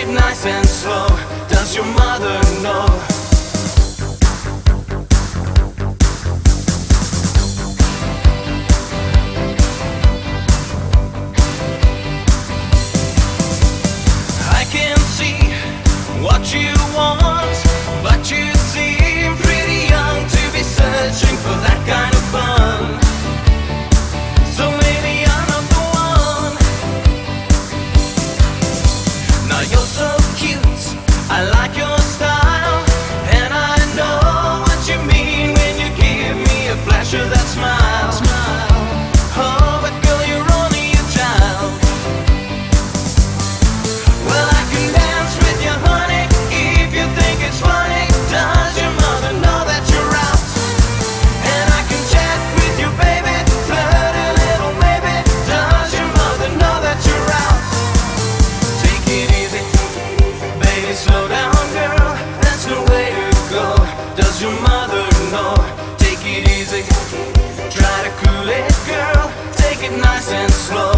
it nice and slow. Does your mother know? I can see what you want, but you seem pretty young to be searching for that kind of fun. So maybe I'm not the one. Now you're so cute, I like your style, and I know what you mean when you give me a flash of that smile. Oh, but girl, you're only a child. Well, I can dance with you, honey, if you think it's funny. Does your mother know that you're out? And I can chat with you, baby, flirt a little maybe. Does your mother know that you're out? Take it easy, baby, slow down, girl, that's the way to go. Does your mother know? Take it easy, try to cool it, girl, take it nice and slow.